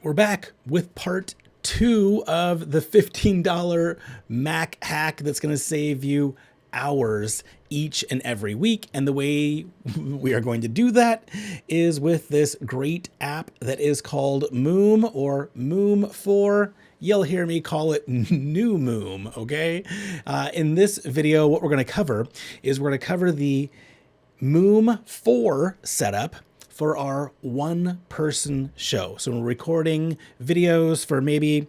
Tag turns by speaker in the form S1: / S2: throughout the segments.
S1: We're back with part 2 of the $15 Mac hack that's going to save you hours each and every week. And the way we are going to do that is with this great app that is called Moom, or Moom 4. You'll hear me call it New Moom, okay? In this video, what we're going to cover is we're going to cover the Moom 4 setup for our one-person show. So we're recording videos for maybe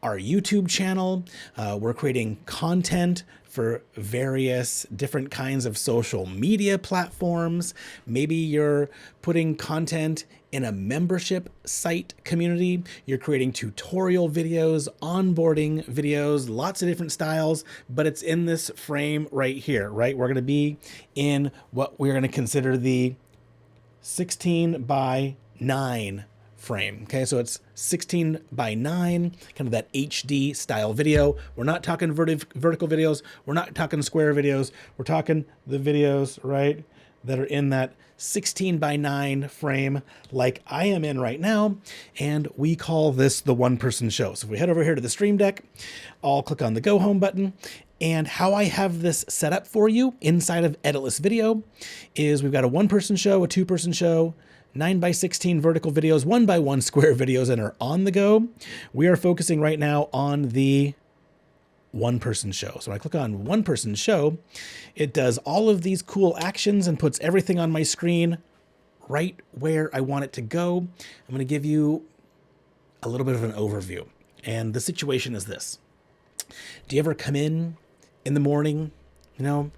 S1: our YouTube channel. We're creating content for various different kinds of social media platforms. Maybe you're putting content in a membership site community. You're creating tutorial videos, onboarding videos, lots of different styles, but it's in this frame right here, right? We're gonna be in what we're gonna consider the 16 by 9 frame. Okay, so it's 16 by 9, kind of that HD style video. We're not talking vertical videos. We're not talking square videos. We're talking the videos, right, that are in that 16 by 9 frame like I am in right now. And we call this the one-person show. So if we head over here to the Stream Deck, I'll click on the Go Home button. And how I have this set up for you inside of Editless Video is we've got a one-person show, a two-person show, 9 by 16 vertical videos, 1 by 1 square videos, and are on the go. We are focusing right now on the one-person show. So when I click on one-person show, it does all of these cool actions and puts everything on my screen right where I want it to go. I'm going to give you a little bit of an overview. And the situation is this. Do you ever come in the morning,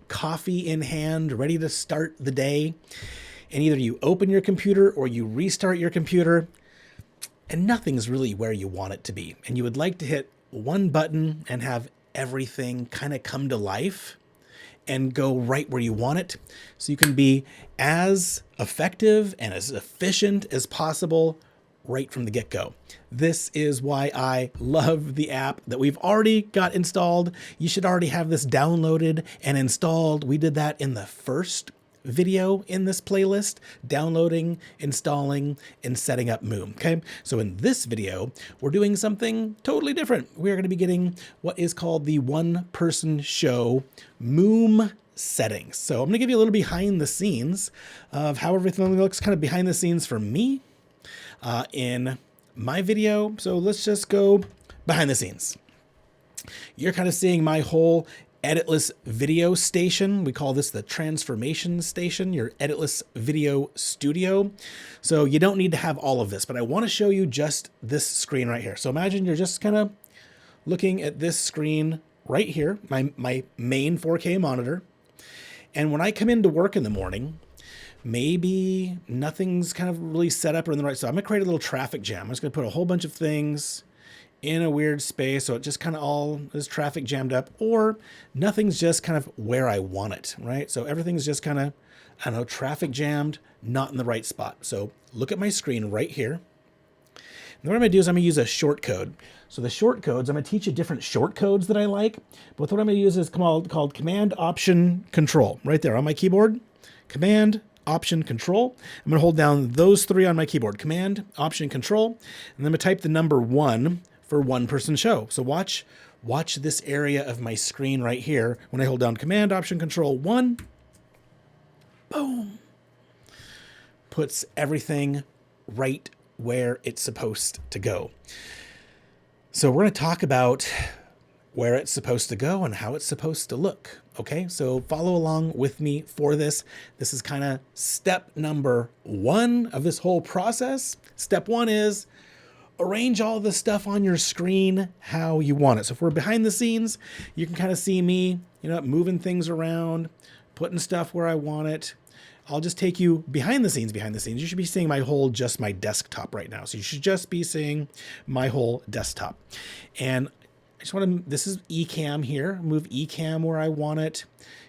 S1: coffee in hand, ready to start the day, and either you open your computer or you restart your computer and nothing's really where you want it to be, and you would like to hit one button and have everything kind of come to life and go right where you want it, so you can be as effective and as efficient as possible right from the get-go. This is why I love the app that we've already got installed. You should already have this downloaded and installed. We did that in the first video in this playlist, downloading, installing, and setting up Moom, okay? So in this video, we're doing something totally different. We're gonna be getting what is called the one-person show Moom settings. So I'm gonna give you a little behind the scenes of how everything looks, kind of behind the scenes for me in my video. So let's just go behind the scenes. You're kind of seeing my whole Editless video station. We call this the transformation station, your Editless video studio. So you don't need to have all of this, but I want to show you just this screen right here. So imagine you're just kind of looking at this screen right here, my main 4K monitor. And when I come into work in the morning, maybe nothing's kind of really set up or in the right. So I'm gonna create a little traffic jam. I'm just gonna put a whole bunch of things in a weird space, so it just kind of all is traffic jammed up, or nothing's just kind of where I want it, right? So everything's just kind of, I don't know, traffic jammed, not in the right spot. So look at my screen right here. And what I'm gonna do is I'm gonna use a short code. So the short codes, I'm gonna teach you different short codes that I like, but what I'm gonna use is called Command Option Control, right there on my keyboard. Command Option Control. I'm gonna hold down those three on my keyboard. Command Option Control, and then I'm gonna type the number 1 for one-person show. So watch this area of my screen right here. When I hold down Command Option Control 1, boom, puts everything right where it's supposed to go. So we're gonna talk about where it's supposed to go and how it's supposed to look. Okay, so follow along with me for this. This is kind of step number 1 of this whole process. Step 1 is arrange all the stuff on your screen how you want it. So if we're behind the scenes, you can kind of see me, moving things around, putting stuff where I want it. I'll just take you behind the scenes. You should be seeing just my desktop right now. So you should just be seeing my whole desktop. And I just want to, this is Ecamm here, move Ecamm where I want it,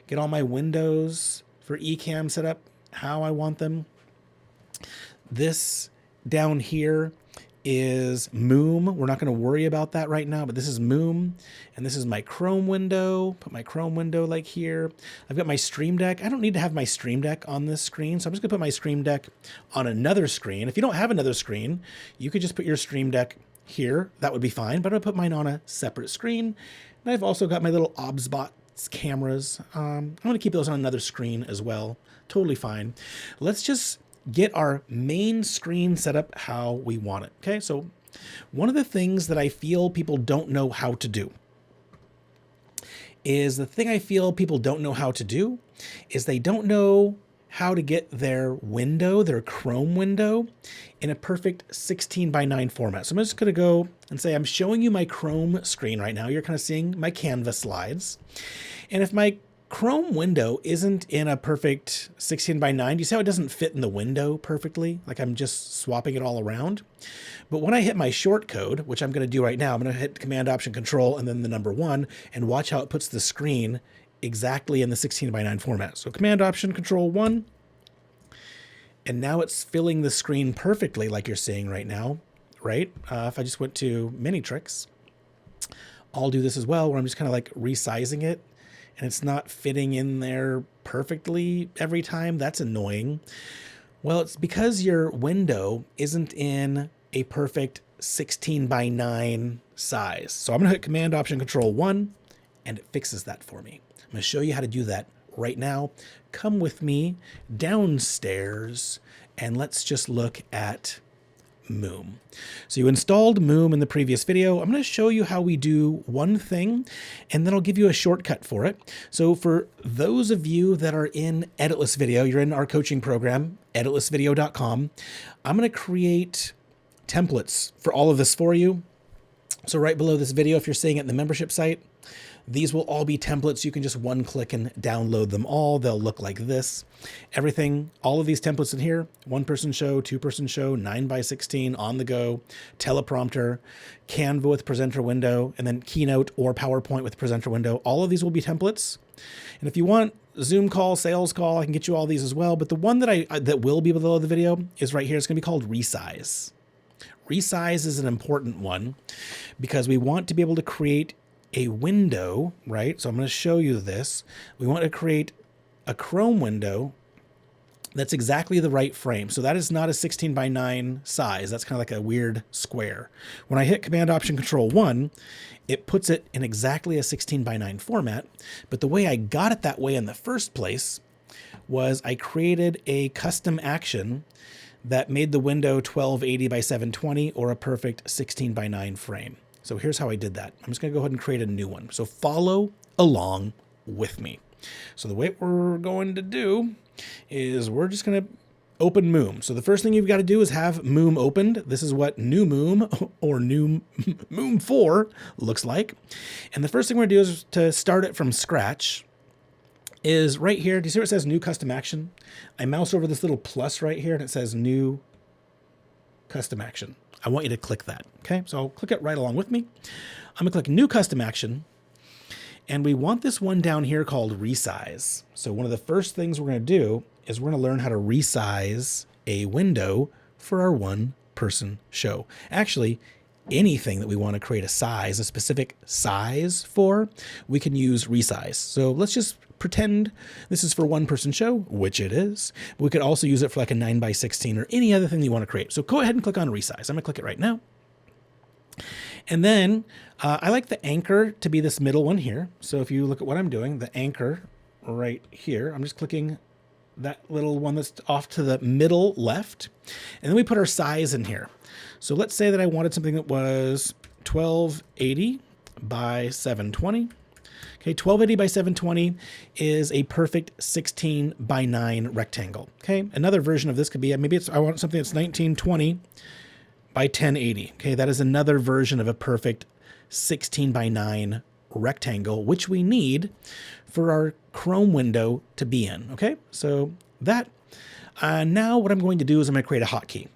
S1: get all my windows for Ecamm set up how I want them. This down here is Moom. We're not going to worry about that right now, but this is Moom, and this is my Chrome window. Put my Chrome window like here. I've got my Stream Deck. I don't need to have my Stream Deck on this screen, so I'm just going to put my Stream Deck on another screen. If you don't have another screen, you could just put your Stream Deck here. That would be fine, but I'm going to put mine on a separate screen. And I've also got my little OBSBot cameras. I'm going to keep those on another screen as well. Totally fine. Let's just get our main screen set up how we want it. Okay, so one of the things that I feel people don't know how to do is they don't know how to get their window, their Chrome window, in a perfect 16:9 format. So I'm just going to go and say I'm showing you my Chrome screen right now. You're kind of seeing my Canvas slides. And if my Chrome window isn't in a perfect 16:9, you see how it doesn't fit in the window perfectly? Like I'm just swapping it all around. But when I hit my short code, which I'm going to do right now, I'm going to hit Command Option Control and then the number 1 and watch how it puts the screen exactly in the 16:9 format. So Command Option Control 1. And now it's filling the screen perfectly like you're seeing right now, right? If I just went to Mini Tricks, I'll do this as well, where I'm just kind of like resizing it. And it's not fitting in there perfectly every time. That's annoying. Well, it's because your window isn't in a perfect 16:9 size. So I'm going to hit Command Option Control 1 and it fixes that for me. I'm going to show you how to do that right now. Come with me downstairs and let's just look at Moom. So you installed Moom in the previous video. I'm going to show you how we do one thing, and then I'll give you a shortcut for it. So for those of you that are in Editless Video, you're in our coaching program, editlessvideo.com, I'm going to create templates for all of this for you. So right below this video, if you're seeing it in the membership site, these will all be templates. You can just one click and download them all. They'll look like this. Everything, all of these templates in here, 1-person show, 2-person show, 9:16, on the go, teleprompter, Canva with presenter window, and then Keynote or PowerPoint with presenter window. All of these will be templates. And if you want Zoom call, sales call, I can get you all these as well. But the one that will be below the video is right here. It's going to be called Resize. Resize is an important one because we want to be able to create a window, right? So I'm going to show you this. We want to create a Chrome window that's exactly the right frame. So that is not a 16:9 size. That's kind of like a weird square. When I hit Command Option Control 1, it puts it in exactly a 16:9 format. But the way I got it that way in the first place was I created a custom action that made the window 1280 by 720 or a perfect 16:9 frame. So here's how I did that. I'm just going to go ahead and create a new one. So follow along with me. So the way we're going to do is we're just going to open Moom. So the first thing you've got to do is have Moom opened. This is what new Moom or new Moom 4 looks like. And the first thing we're going to do is to start it from scratch is right here. Do you see where it says new custom action? I mouse over this little plus right here and it says new custom action. I want you to click that. Okay, so I'll click it right along with me. I'm gonna click new custom action. And we want this one down here called resize. So one of the first things we're gonna do is we're gonna learn how to resize a window for our 1-person show. Actually, anything that we want to create a specific size for, we can use resize. So let's just pretend this is for 1-person show, which it is. We could also use it for like a 9:16 or any other thing you want to create. So go ahead and click on resize. I'm gonna click it right now. And then I like the anchor to be this middle one here. So if you look at what I'm doing, the anchor right here, I'm just clicking that little one that's off to the middle left. And then we put our size in here. So let's say that I wanted something that was 1280 by 720. Okay, 1280 by 720 is a perfect 16:9 rectangle. Okay, another version of this could be, maybe I want something that's 1920 by 1080. Okay, that is another version of a perfect 16:9 rectangle, which we need for our Chrome window to be in. Okay, so that, now what I'm going to do is I'm going to create a hotkey.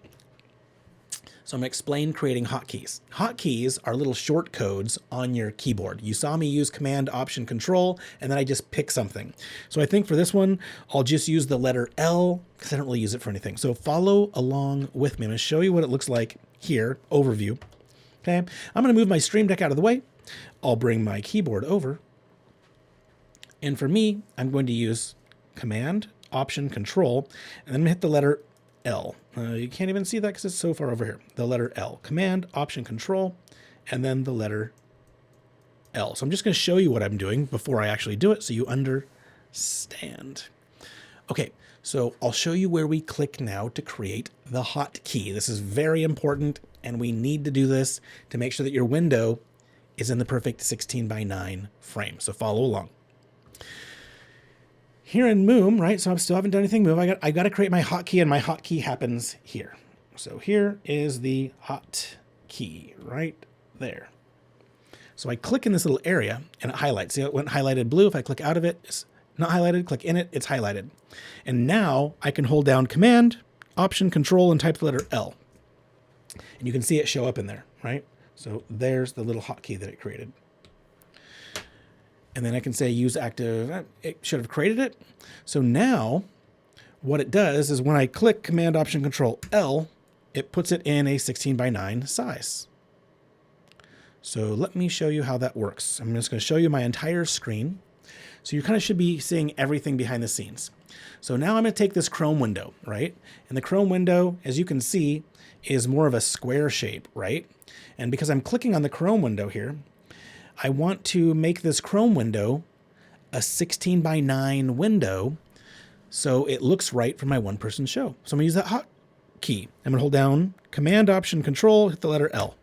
S1: So I'm going to explain creating hotkeys. Hotkeys are little short codes on your keyboard. You saw me use Command Option Control, and then I just pick something. So I think for this one, I'll just use the letter L because I don't really use it for anything. So follow along with me. I'm going to show you what it looks like here, overview. Okay, I'm going to move my Stream Deck out of the way. I'll bring my keyboard over. And for me, I'm going to use Command, Option, Control, and then I'm going to hit the letter L. You can't even see that because it's so far over here. The letter L. Command, Option, Control, and then the letter L. So I'm just going to show you what I'm doing before I actually do it so you understand. Okay, so I'll show you where we click now to create the hotkey. This is very important, and we need to do this to make sure that your window is in the perfect 16:9 frame. So follow along. Here in Moom, right? So I still haven't done anything Moom. I got to create my hotkey, and my hotkey happens here. So here is the hotkey right there. So I click in this little area and it highlights. See, it went highlighted blue. If I click out of it, it's not highlighted. Click in it, it's highlighted. And now I can hold down Command, Option, Control, and type the letter L. And you can see it show up in there, right? So there's the little hotkey that it created. And then I can say use active. It should have created it. So now what it does is when I click Command, Option, Control, L, it puts it in a 16:9 size. So let me show you how that works. I'm just going to show you my entire screen. So you kind of should be seeing everything behind the scenes. So now I'm going to take this Chrome window, right? And the Chrome window, as you can see, is more of a square shape, right? And because I'm clicking on the Chrome window here, I want to make this Chrome window a 16:9 window so it looks right for my one-person show. So I'm going to use that hotkey. I'm going to hold down Command, Option, Control, hit the letter L.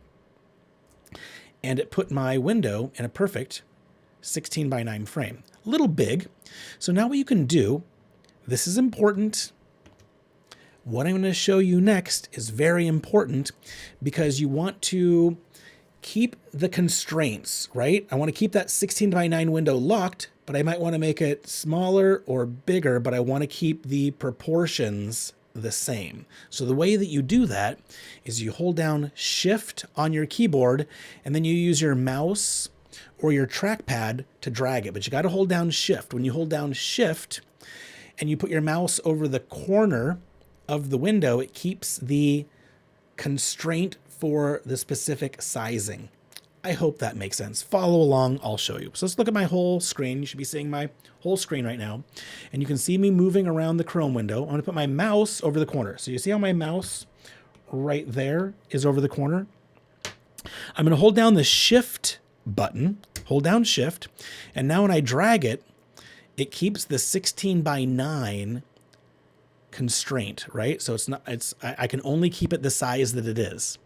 S1: And it put my window in a perfect 16:9 frame. A little big. So now what you can do, this is important. What I'm going to show you next is very important because you want to keep the constraints, right? I want to keep that 16:9 window locked, but I might want to make it smaller or bigger, but I want to keep the proportions the same. So the way that you do that is you hold down Shift on your keyboard and then you use your mouse or your trackpad to drag it. But you got to hold down Shift. When you hold down Shift and you put your mouse over the corner of the window, it keeps the constraint for the specific sizing. I hope that makes sense. Follow along, I'll show you. So let's look at my whole screen. You should be seeing my whole screen right now. And you can see me moving around the Chrome window. I'm going to put my mouse over the corner. So you see how my mouse right there is over the corner? I'm going to hold down the Shift button, hold down Shift, and now when I drag it, it keeps the 16:9 constraint, right? So I can only keep it the size that it is.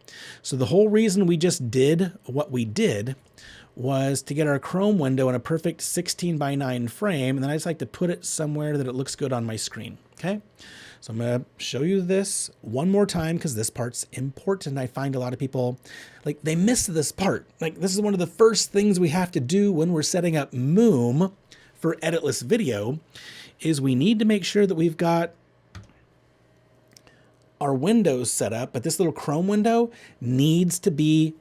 S1: So the whole reason we just did what we did was to get our Chrome window in a perfect 16:9 frame. And then I just like to put it somewhere that it looks good on my screen. Okay. So I'm going to show you this one more time because this part's important. I find a lot of people, like, they miss this part. Like, this is one of the first things we have to do when we're setting up Moom for Editless video is we need to make sure that we've got our windows set up, but this little Chrome window needs to be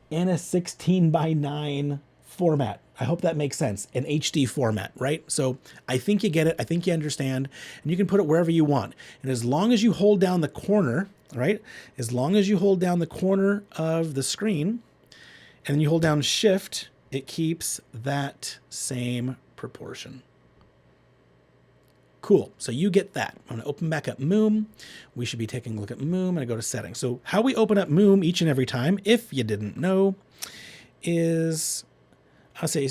S1: in a 16:9 format. I hope that makes sense. An HD format, right? So I think you get it. I think you understand. And you can put it wherever you want. And as long as you hold down the corner, right? As long as you hold down the corner of the screen and then you hold down Shift, it keeps that same proportion. Cool. So you get that. I'm going to open back up Moom. We should be taking a look at Moom. I'm going to go to settings. So how we open up Moom each and every time, if you didn't know, is I'll say,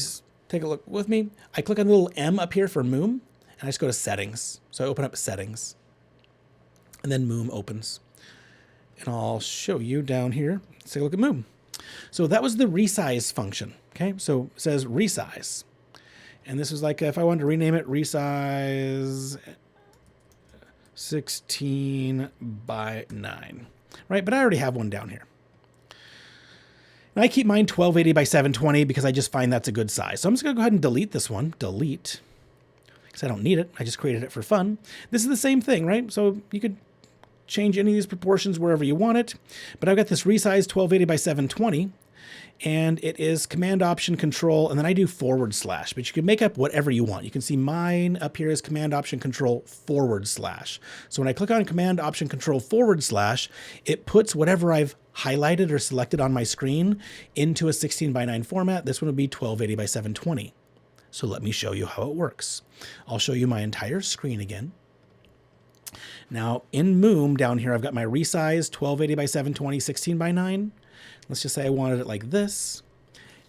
S1: take a look with me. I click on the little M up here for Moom, and I just go to settings. So I open up settings, and then Moom opens. And I'll show you down here. Let's take a look at Moom. So that was the resize function. Okay, so it says resize. And this was like, if I wanted to rename it, resize 16:9, right? But I already have one down here. And I keep mine 1280 by 720 because I just find that's a good size. So I'm just going to go ahead and delete this one. Delete. Because I don't need it. I just created it for fun. This is the same thing, right? So you could change any of these proportions wherever you want it. But I've got this resize 1280 by 720. and it is Command Option Control, and then I do /, but you can make up whatever you want. You can see mine up here is Command Option Control /. So when I click on Command Option Control /, it puts whatever I've highlighted or selected on my screen into a 16:9 format. This one would be 1280 by 720. So let me show you how it works. I'll show you my entire screen again. Now in Moom down here, I've got my resize 1280 by 720, 16:9. Let's just say I wanted it like this.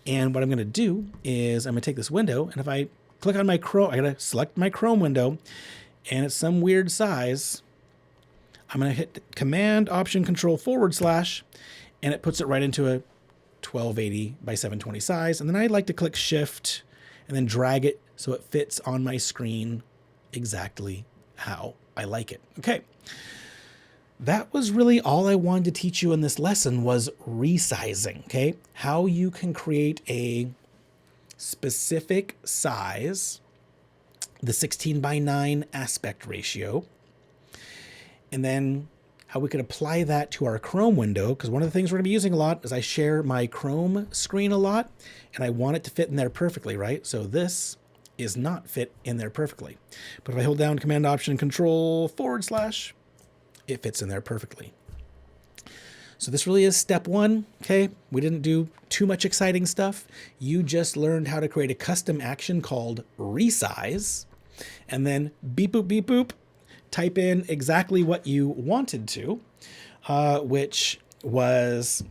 S1: And what I'm going to do is I'm going to take this window, and if I click on my Chrome, I got to select my Chrome window, and it's some weird size. I'm going to hit Command Option Control /, and it puts it right into a 1280 by 720 size. And then I'd like to click Shift and then drag it so it fits on my screen exactly how I like it. Okay. That was really all I wanted to teach you in this lesson was resizing, okay? How you can create a specific size, the 16:9 aspect ratio, and then how we could apply that to our Chrome window, because one of the things we're going to be using a lot is I share my Chrome screen a lot, and I want it to fit in there perfectly, right? So this is not fit in there perfectly. But if I hold down Command Option Control /, it fits in there perfectly. So this really is step one, okay? We didn't do too much exciting stuff. You just learned how to create a custom action called resize, and then beep, boop, type in exactly what you wanted to, which was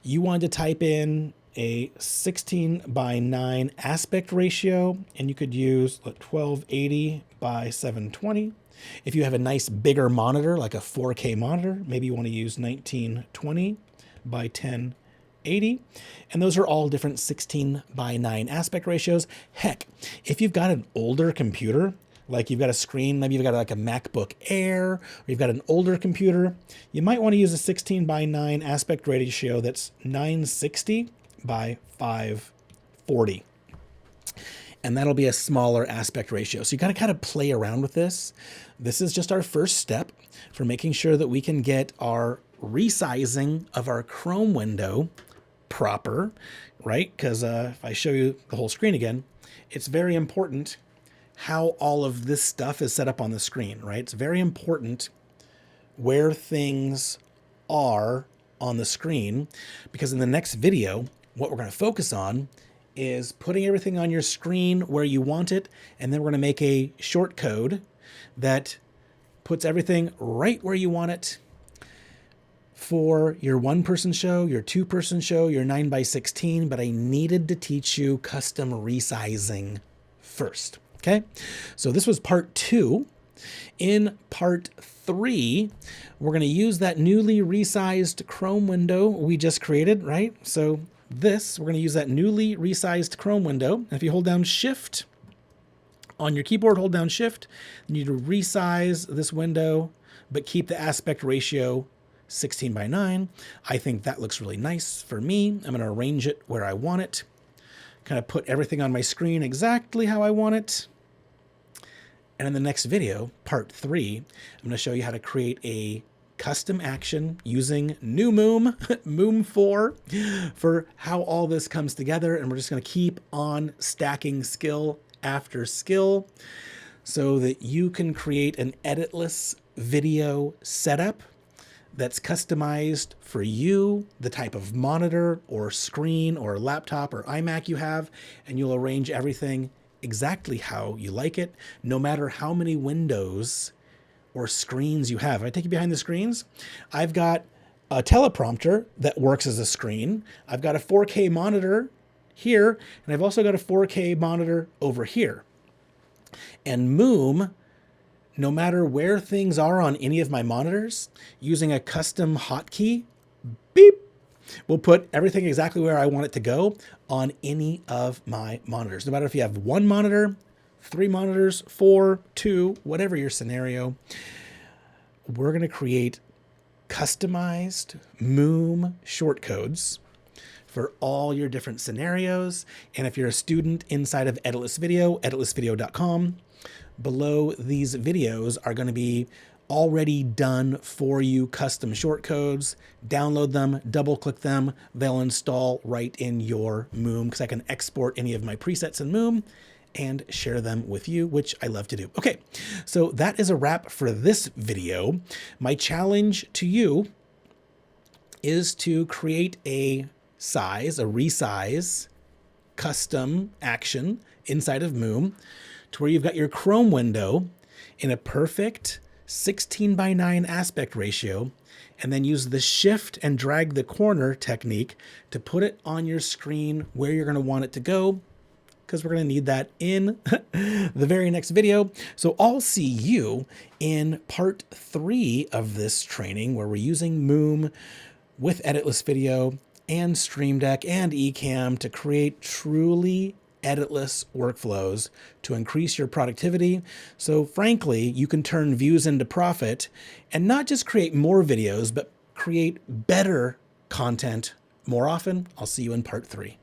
S1: you wanted to type in a 16:9 aspect ratio, and you could use 1280 by 720. If you have a nice bigger monitor, like a 4K monitor, maybe you want to use 1920 by 1080. And those are all different 16:9 aspect ratios. Heck, if you've got an older computer, like you've got a screen, maybe you've got like a MacBook Air, or you've got an older computer, you might want to use a 16:9 aspect ratio that's 960 by 540. And that'll be a smaller aspect ratio. So you got to kind of play around with this. This is just our first step for making sure that we can get our resizing of our Chrome window proper, right? Because if I show you the whole screen again, it's very important how all of this stuff is set up on the screen, right? It's very important where things are on the screen, because in the next video, what we're going to focus on is putting everything on your screen where you want it, and then we're going to make a short code that puts everything right where you want it for your 1-person show, your 2-person show, your 9:16, but I needed to teach you custom resizing first, okay? So this was part 2. In part 3, we're going to use that newly resized Chrome window we just created, right? So we're going to use that newly resized Chrome window. And if you hold down Shift on your keyboard, hold down Shift, you need to resize this window, but keep the aspect ratio 16:9. I think that looks really nice for me. I'm going to arrange it where I want it, kind of put everything on my screen exactly how I want it. And in the next video, part 3, I'm going to show you how to create a custom action using new Moom, Moom 4, for how all this comes together. And we're just going to keep on stacking skill after skill so that you can create an editless video setup that's customized for you, the type of monitor or screen or laptop or iMac you have, and you'll arrange everything exactly how you like it, no matter how many windows or screens you have. If I take you behind the screens, I've got a teleprompter that works as a screen. I've got a 4K monitor here, and I've also got a 4K monitor over here. And Moom, no matter where things are on any of my monitors, using a custom hotkey, beep, will put everything exactly where I want it to go on any of my monitors. No matter if you have 1 monitor, 3 monitors, 4, 2, whatever your scenario, we're going to create customized Moom shortcodes for all your different scenarios. And if you're a student inside of Editless Video, editlessvideo.com, below these videos are going to be already done for you custom shortcodes. Download them, double click them. They'll install right in your Moom because I can export any of my presets in Moom and share them with you, which I love to do. Okay, so that is a wrap for this video. My challenge to you is to create a resize custom action inside of Moom to where you've got your Chrome window in a perfect 16:9 aspect ratio, and then use the shift and drag the corner technique to put it on your screen where you're going to want it to go, because we're going to need that in the very next video. So I'll see you in part 3 of this training, where we're using Moom with Editless Video and Stream Deck and Ecamm to create truly editless workflows to increase your productivity. So frankly, you can turn views into profit and not just create more videos, but create better content more often. I'll see you in part 3.